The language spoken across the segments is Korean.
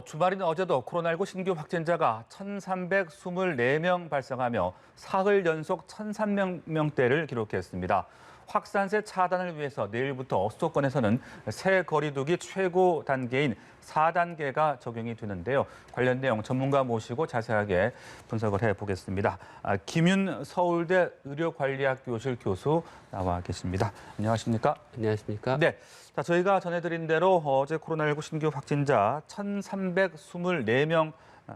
주말인 어제도 코로나19 신규 확진자가 1,324명 발생하며 사흘 연속 1,300명대를 기록했습니다. 확산세 차단을 위해서 내일부터 수도권에서는 새 거리두기 최고 단계인 4단계가 적용이 되는데요. 관련 내용 전문가 모시고 자세하게 분석을 해보겠습니다. 김윤 서울대 의료관리학 교실 교수 나와 계십니다. 안녕하십니까? 안녕하십니까? 네. 자, 저희가 전해드린 대로 어제 코로나19 신규 확진자 1,324명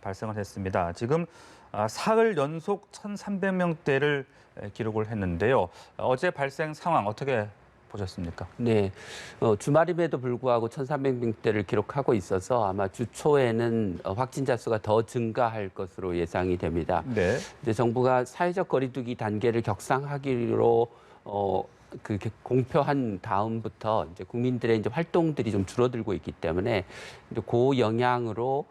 발생을 했습니다. 지금 사흘 연속 1,300명대를 기록을 했는데요. 어제 발생 상황 어떻게 보셨습니까? 네, 주말임에도 불구하고 1,300명대를 기록하고 있어서 아마 주 초에는 확진자 수가 더 증가할 것으로 예상이 됩니다. 네. 이제 정부가 사회적 거리두기 단계를 격상하기로 공표한 다음부터 이제 국민들의 이제 활동들이 좀 줄어들고 있기 때문에 이제 그 영향으로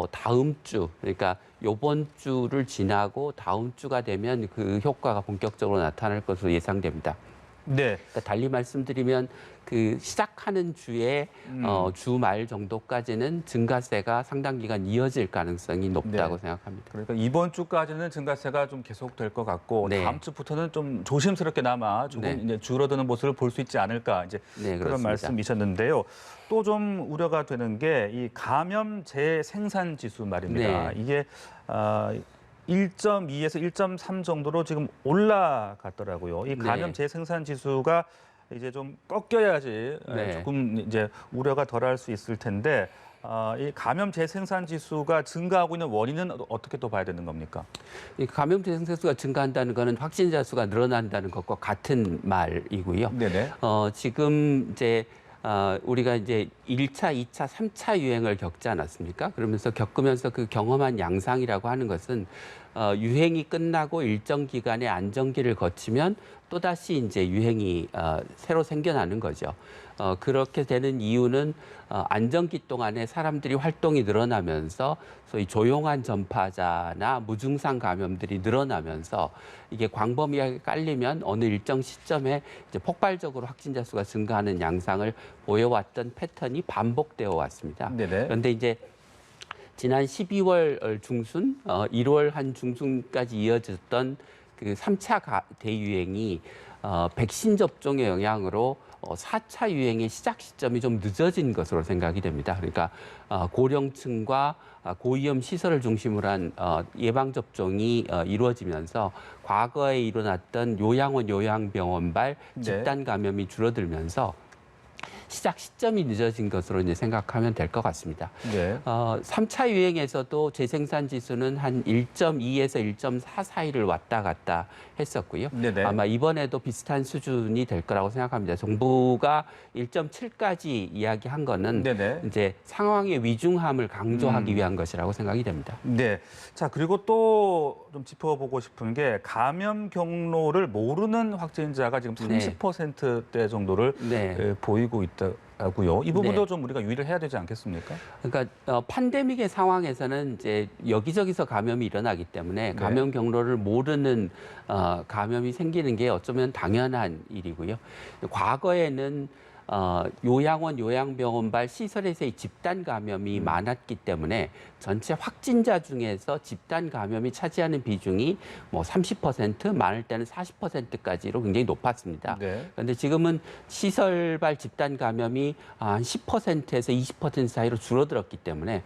다음 주, 그러니까 이번 주를 지나고 다음 주가 되면 그 효과가 본격적으로 나타날 것으로 예상됩니다. 네. 그러니까 달리 말씀드리면 그 시작하는 주에 주말 정도까지는 증가세가 상당 기간 이어질 가능성이 높다고 생각합니다. 그러니까 이번 주까지는 증가세가 좀 계속될 것 같고 네. 다음 주부터는 좀 조심스럽게나마 조금 이제 줄어드는 모습을 볼 수 있지 않을까 이제 그런 그렇습니다. 말씀이셨는데요. 또 좀 우려가 되는 게 이 감염 재생산 지수 말입니다. 이게 1.2에서 1.3 정도로 지금 올라갔더라고요. 이 감염 재생산 지수가 이제 좀 꺾여야지 조금 이제 우려가 덜할 수 있을 텐데 이 감염 재생산 지수가 증가하고 있는 원인은 어떻게 또 봐야 되는 겁니까? 이 감염 재생산 수가 증가한다는 것은 확진자 수가 늘어난다는 것과 같은 말이고요. 네네. 지금 이제 우리가 이제 1차, 2차, 3차 유행을 겪지 않았습니까? 그러면서 겪으면서 그 경험한 양상이라고 하는 것은 유행이 끝나고 일정 기간의 안정기를 거치면 또다시 이제 유행이 새로 생겨나는 거죠. 그렇게 되는 이유는 안정기 동안에 사람들이 활동이 늘어나면서 소위 조용한 전파자나 무증상 감염들이 늘어나면서 이게 광범위하게 깔리면 어느 일정 시점에 이제 폭발적으로 확진자 수가 증가하는 양상을 보여왔던 패턴이 반복되어 왔습니다. 네네. 그런데 이제 지난 12월 중순, 1월 한 중순까지 이어졌던 그 3차 대유행이 백신 접종의 영향으로 4차 유행의 시작 시점이 좀 늦어진 것으로 생각이 됩니다. 그러니까 고령층과 고위험 시설을 중심으로 한 예방접종이 이루어지면서 과거에 일어났던 요양원, 요양병원발 집단 감염이 줄어들면서 시작 시점이 늦어진 것으로 이제 생각하면 될 것 같습니다. 3차 유행에서도 재생산 지수는 한 1.2에서 1.4 사이를 왔다 갔다 했었고요. 아마 이번에도 비슷한 수준이 될 거라고 생각합니다. 정부가 1.7까지 이야기한 거는 이제 상황의 위중함을 강조하기 위한 것이라고 생각이 됩니다. 네. 자, 그리고 또 좀 짚어보고 싶은 게 감염 경로를 모르는 확진자가 지금 30%대 정도를 보이고 있다고요. 이 부분도 좀 우리가 유의를 해야 되지 않겠습니까? 그러니까 팬데믹의 상황에서는 이제 여기저기서 감염이 일어나기 때문에 감염 경로를 모르는 감염이 생기는 게 어쩌면 당연한 일이고요. 과거에는 요양원, 요양병원발 시설에서의 집단 감염이 많았기 때문에 전체 확진자 중에서 집단 감염이 차지하는 비중이 뭐 30%, 많을 때는 40%까지로 굉장히 높았습니다. 그런데 지금은 시설발 집단 감염이 한 10%에서 20% 사이로 줄어들었기 때문에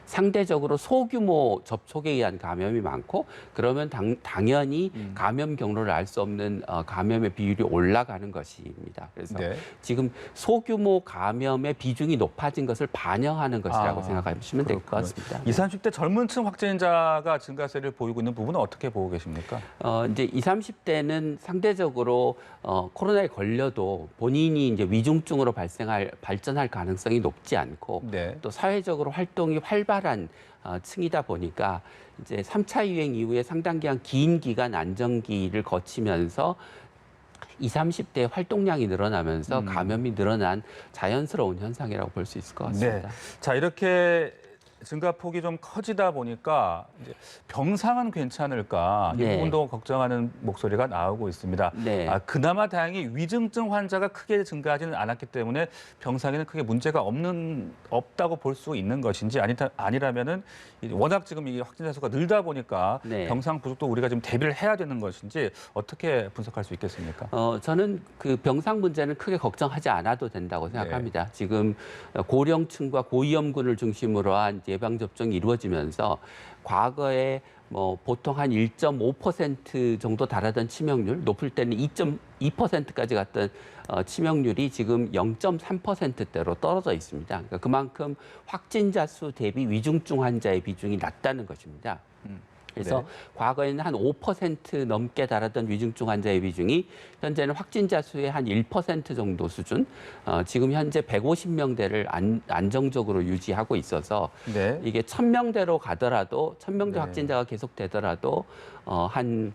상대적으로 소규모 접촉에 의한 감염이 많고 그러면 당연히 감염 경로를 알 수 없는 감염의 비율이 올라가는 것입니다. 그래서 지금 소규모 감염의 비중이 높아진 것을 반영하는 것이라고 생각하시면 될 것 같습니다. 20, 30대 젊은 층 확진자가 증가세를 보이고 있는 부분은 어떻게 보고 계십니까? 이제 20, 30대는 상대적으로 코로나에 걸려도 본인이 이제 위중증으로 발전할 가능성이 높지 않고 또 사회적으로 활동이 활발한 층이다 보니까 이제 3차 유행 이후에 상당 기간 긴 기간 안정기를 거치면서 20, 30대 활동량이 늘어나면서 감염이 늘어난 자연스러운 현상이라고 볼 수 있을 것 같습니다. 자, 이렇게 증가폭이 좀 커지다 보니까 이제 병상은 괜찮을까 이 네. 부분도 걱정하는 목소리가 나오고 있습니다. 네. 그나마 다행히 위중증 환자가 크게 증가하지는 않았기 때문에 병상에는 크게 문제가 없다고 볼 수 있는 것인지 아니라면은 워낙 지금 이 확진자 수가 늘다 보니까 네. 병상 부족도 우리가 좀 대비를 해야 되는 것인지 어떻게 분석할 수 있겠습니까? 저는 그 병상 문제는 크게 걱정하지 않아도 된다고 생각합니다. 지금 고령층과 고위험군을 중심으로 한 예방 접종이 이루어지면서 과거에 뭐 보통 한 1.5% 정도 달하던 치명률, 높을 때는 2.2%까지 갔던 치명률이 지금 0.3%대로 떨어져 있습니다. 그러니까 그만큼 확진자 수 대비 위중증 환자의 비중이 낮다는 것입니다. 그래서 네. 과거에는 한 5% 넘게 달하던 위중증 환자의 비중이 현재는 확진자 수의 한 1% 정도 수준, 지금 현재 150명대를 안정적으로 유지하고 있어서 네. 이게 1000명대로 가더라도 1000명대 네. 확진자가 계속되더라도 한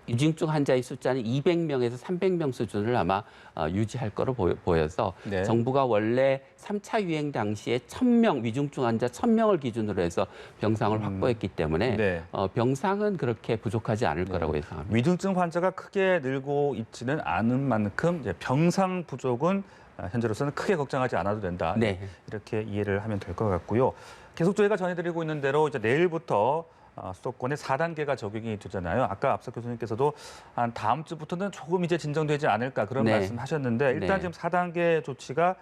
위중증 환자의 숫자는 200명에서 300명 수준을 아마 유지할 거로 보여서 네. 정부가 원래 3차 유행 당시에 1000명, 위중증 환자 1000명을 기준으로 해서 병상을 확보했기 때문에 네. 병상은 그렇게 부족하지 않을 거라고 예상합니다. 위중증 환자가 크게 늘고 있지는 않은 만큼 이제 병상 부족은 현재로서는 크게 걱정하지 않아도 된다. 네. 이렇게 이해를 하면 될 것 같고요. 계속 저희가 전해드리고 있는 대로 이제 내일부터 수도권에 4단계가 적용이 되잖아요. 아까 앞서 교수님께서도 한 다음 주부터는 조금 이제 진정되지 않을까 그런 네. 말씀하셨는데 일단 네. 지금 4단계 조치가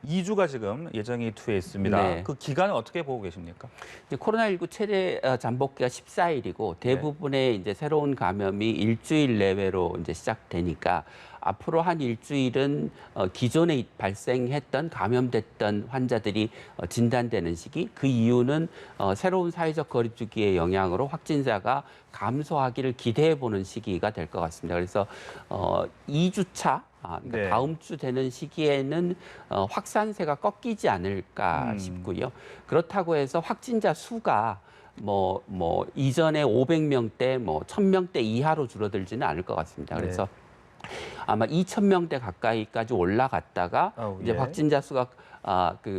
2주가 지금 예정이 돼 있습니다. 네. 그 기간은 어떻게 보고 계십니까? 이제 코로나19 최대 잠복기가 14일이고 대부분의 이제 새로운 감염이 일주일 내외로 이제 시작되니까 앞으로 한 일주일은 기존에 발생했던 감염됐던 환자들이 진단되는 시기. 그 이유는 새로운 사회적 거리두기의 영향으로 확진자가 감소하기를 기대해 보는 시기가 될 것 같습니다. 그래서 2주차 그러니까 네. 다음 주 되는 시기에는 확산세가 꺾이지 않을까 싶고요. 그렇다고 해서 확진자 수가 뭐 이전에 500명대, 1000명대 이하로 줄어들지는 않을 것 같습니다. 네. 그래서 아마 2000명대 가까이까지 올라갔다가 이제 예. 확진자 수가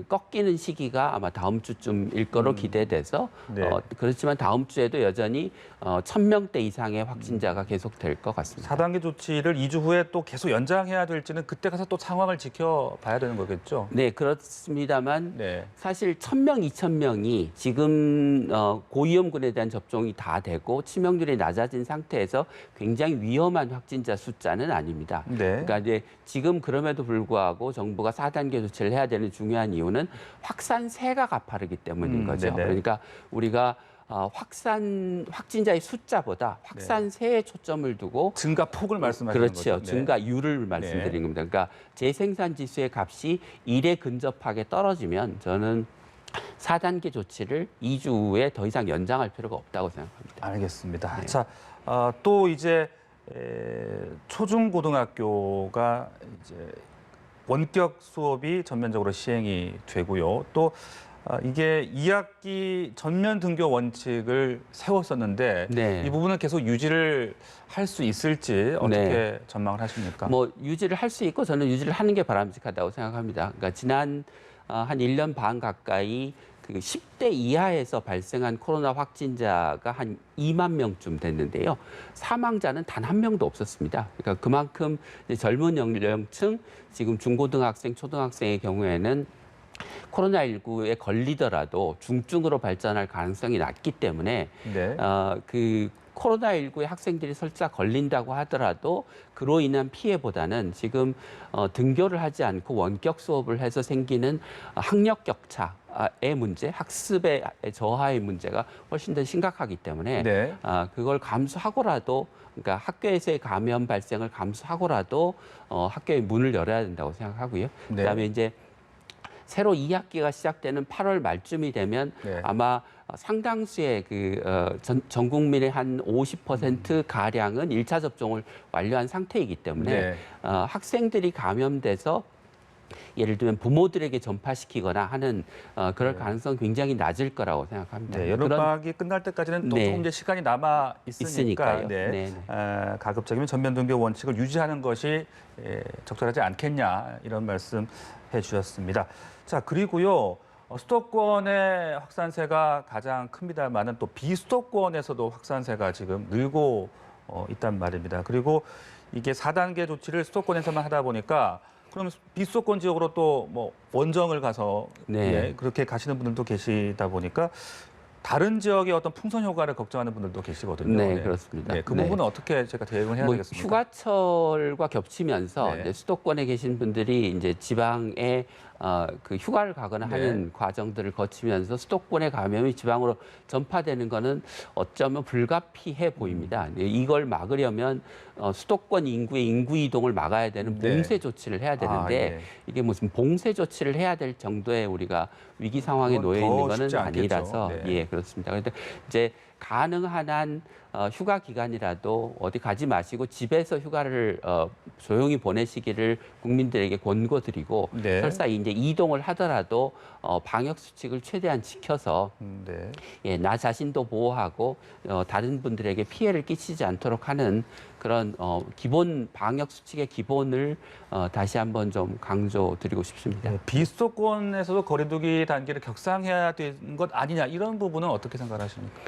꺾이는 시기가 아마 다음 주쯤일 거로 기대돼서 네. 그렇지만 다음 주에도 여전히 1000명대 이상의 확진자가 계속될 것 같습니다. 4단계 조치를 2주 후에 또 계속 연장해야 될지는 그때 가서 또 상황을 지켜봐야 되는 거겠죠? 네, 그렇습니다만 네. 사실 1000명, 2000명이 지금 고위험군에 대한 접종이 다 되고 치명률이 낮아진 상태에서 굉장히 위험한 확진자 숫자는 아닙니다. 네. 그러니까 이제 지금 그럼에도 불구하고 정부가 4단계 조치를 해야 되는 중요한 이유는 확산세가 가파르기 때문인 거죠. 네네. 그러니까 우리가 확진자의 숫자보다 확산세에 초점을 두고 증가 폭을 말씀하시는 거죠? 그렇죠. 네. 증가율을 말씀드리는 겁니다. 그러니까 재생산 지수의 값이 1에 근접하게 떨어지면 저는 4단계 조치를 2주 후에 더 이상 연장할 필요가 없다고 생각합니다. 알겠습니다. 네. 자, 또 이제 초중고등학교가 이제 원격 수업이 전면적으로 시행이 되고요. 또 이게 2학기 전면 등교 원칙을 세웠었는데 네. 이 부분은 계속 유지를 할 수 있을지 어떻게 전망을 하십니까? 뭐 유지를 할 수 있고 저는 유지를 하는 게 바람직하다고 생각합니다. 그러니까 지난 한 1년 반 가까이 그 10대 이하에서 발생한 코로나 확진자가 한 2만 명쯤 됐는데요. 사망자는 단 한 명도 없었습니다. 그러니까 그만큼 이제 젊은 연령층, 지금 중고등학생, 초등학생의 경우에는 코로나19에 걸리더라도 중증으로 발전할 가능성이 낮기 때문에 네. 그 코로나19에 학생들이 설사 걸린다고 하더라도 그로 인한 피해보다는 지금 등교를 하지 않고 원격 수업을 해서 생기는 학력 격차의 문제, 학습의 저하의 문제가 훨씬 더 심각하기 때문에 네. 그걸 감수하고라도 그러니까 학교에서의 감염 발생을 감수하고라도 학교의 문을 열어야 된다고 생각하고요. 네. 그다음에 이제 새로 2학기가 시작되는 8월 말쯤이 되면 네. 아마 상당수의 전 국민의 한 50% 가량은 1차 접종을 완료한 상태이기 때문에 네. 학생들이 감염돼서 예를 들면 부모들에게 전파시키거나 하는 그럴 가능성 굉장히 낮을 거라고 생각합니다. 네, 여름방학이 끝날 때까지는 또 네. 조금 이제 시간이 남아 있으니까 있으니까요. 네. 네. 가급적이면 전면 등교 원칙을 유지하는 것이 적절하지 않겠냐 이런 말씀 해주셨습니다. 자, 그리고요. 수도권의 확산세가 가장 큽니다만은 또 비수도권에서도 확산세가 지금 늘고 있단 말입니다. 그리고 이게 4단계 조치를 수도권에서만 하다 보니까 그럼 비수도권 지역으로 또 뭐 원정을 가서 네. 예, 그렇게 가시는 분들도 계시다 보니까 다른 지역의 어떤 풍선 효과를 걱정하는 분들도 계시거든요. 네, 그렇습니다. 네, 그 네. 부분은 어떻게 제가 대응을 해야 되겠습니까? 휴가철과 겹치면서 네. 이제 수도권에 계신 분들이 이제 지방에 그 휴가를 가거나 네. 하는 과정들을 거치면서 수도권의 감염이 지방으로 전파되는 거는 어쩌면 불가피해 보입니다. 이걸 막으려면 수도권 인구의 인구 이동을 막아야 되는 네. 봉쇄 조치를 해야 되는데 예. 이게 무슨 봉쇄 조치를 해야 될 정도의 우리가 위기 상황에 그건 놓여 더 있는 거는 쉽지 않겠죠. 아니라서 네. 예, 그렇습니다. 그런데 이제 가능한 한 휴가 기간이라도 어디 가지 마시고 집에서 휴가를 조용히 보내시기를 국민들에게 권고드리고 네. 설사 이제 이동을 하더라도 방역 수칙을 최대한 지켜서 네. 예, 나 자신도 보호하고 다른 분들에게 피해를 끼치지 않도록 하는 그런 기본 방역 수칙의 기본을 다시 한번 좀 강조드리고 싶습니다. 비수도권에서도 거리두기 단계를 격상해야 되는 것 아니냐 이런 부분은 어떻게 생각하십니까?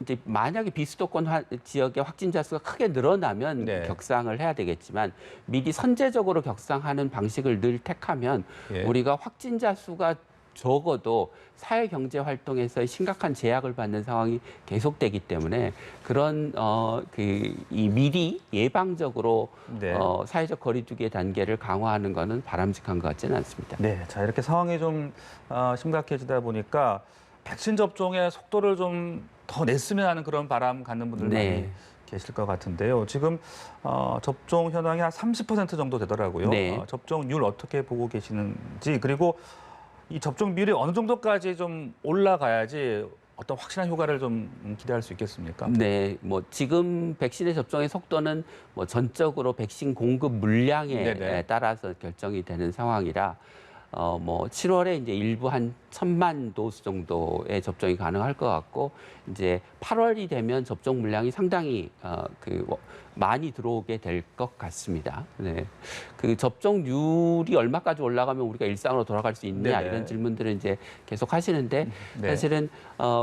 이제 만약에 비수도권 지역의 확진자 수가 크게 늘어나면 네. 격상을 해야 되겠지만 미리 선제적으로 격상하는 방식을 늘 택하면 예. 우리가 확진자 수가 적어도 사회 경제 활동에서의 심각한 제약을 받는 상황이 계속되기 때문에 그런 이 미리 예방적으로 네. 사회적 거리두기의 단계를 강화하는 것은 바람직한 것 같지는 않습니다. 네, 자 이렇게 상황이 좀 심각해지다 보니까 백신 접종의 속도를 좀 더 냈으면 하는 그런 바람 갖는 분들 네. 많이 계실 것 같은데요. 지금 접종 현황이 한 30% 정도 되더라고요. 네. 접종률 어떻게 보고 계시는지 그리고 이 접종률이 어느 정도까지 좀 올라가야지 어떤 확실한 효과를 좀 기대할 수 있겠습니까? 네, 뭐 지금 백신의 접종의 속도는 뭐 전적으로 백신 공급 물량에 네네. 따라서 결정이 되는 상황이라 뭐 7월에 이제 일부 한 1,000만 도수 정도의 접종이 가능할 것 같고 이제 8월이 되면 접종 물량이 상당히 많이 들어오게 될 것 같습니다. 네, 그 접종률이 얼마까지 올라가면 우리가 일상으로 돌아갈 수 있냐 네네. 이런 질문들은 이제 계속 하시는데 네. 사실은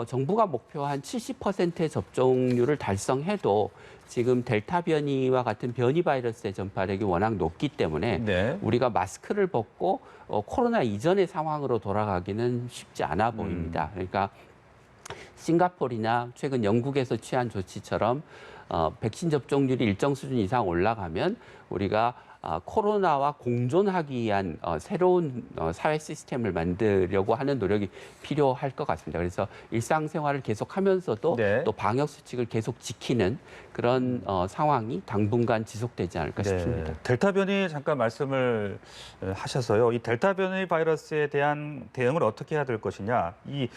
정부가 목표한 70%의 접종률을 달성해도 지금 델타 변이와 같은 변이 바이러스의 전파력이 워낙 높기 때문에 네. 우리가 마스크를 벗고 코로나 이전의 상황으로 돌아가기는 쉽지 않아 보입니다. 그러니까 싱가포르나 최근 영국에서 취한 조치처럼 백신 접종률이 일정 수준 이상 올라가면 우리가 코로나와 공존하기 위한 새로운 사회 시스템을 만들려고 하는 노력이 필요할 것 같습니다. 그래서 일상생활을 계속하면서도 네. 또 방역 수칙을 계속 지키는 그런 상황이 당분간 지속되지 않을까 싶습니다. 델타 변이 잠깐 말씀을 하셔서요. 이 델타 변이 바이러스에 대한 대응을 어떻게 해야 될 것이냐. 이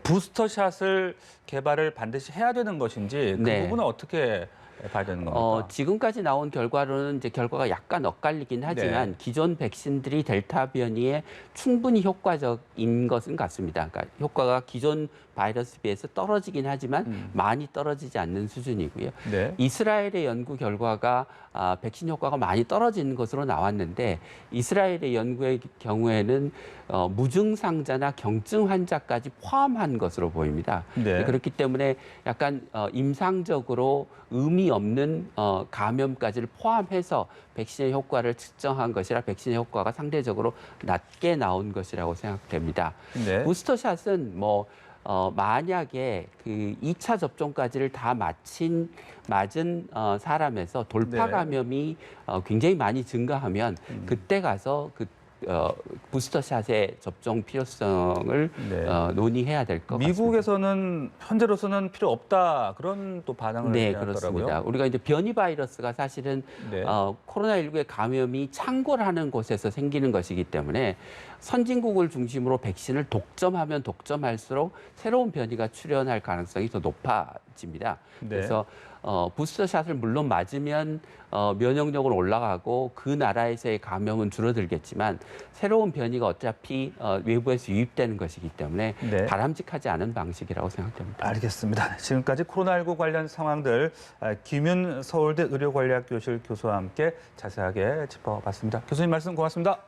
부스터샷을 개발을 반드시 해야 되는 것인지 그 네. 부분은 어떻게 봐야 되는 겁니까? 지금까지 나온 결과로는 이제 결과가 약간 엇갈리긴 하지만 네. 기존 백신들이 델타 변이에 충분히 효과적인 것은 같습니다. 그러니까 효과가 기존 바이러스에 비해서 떨어지긴 하지만 많이 떨어지지 않는 수준이고요. 네. 이스라엘의 연구 결과가 백신 효과가 많이 떨어지는 것으로 나왔는데 이스라엘의 연구의 경우에는 무증상자나 경증 환자까지 포함한 것으로 보입니다. 네. 그렇기 때문에 약간 임상적으로 의미 없는 감염까지를 포함해서 백신의 효과를 측정한 것이라 백신의 효과가 상대적으로 낮게 나온 것이라고 생각됩니다. 네. 부스터샷은 만약에 그 2차 접종까지를 다 맞은 사람에서 돌파 네. 감염이 굉장히 많이 증가하면 그때 가서 부스터샷의 접종 필요성을 네. 논의해야 될 것 같습니다. 미국에서는 현재로서는 필요 없다 그런 또 반응을 네, 하더라고요. 그렇습니다. 우리가 이제 변이 바이러스가 사실은 네. 코로나19의 감염이 창궐하는 곳에서 생기는 것이기 때문에 선진국을 중심으로 백신을 독점하면 독점할수록 새로운 변이가 출현할 가능성이 더 높아집니다. 네. 그래서 부스터샷을 물론 맞으면 면역력은 올라가고 그 나라에서의 감염은 줄어들겠지만 새로운 변이가 어차피 외부에서 유입되는 것이기 때문에 네. 바람직하지 않은 방식이라고 생각됩니다. 알겠습니다. 지금까지 코로나19 관련 상황들 김윤 서울대 의료관리학교실 교수와 함께 자세하게 짚어봤습니다. 교수님 말씀 고맙습니다.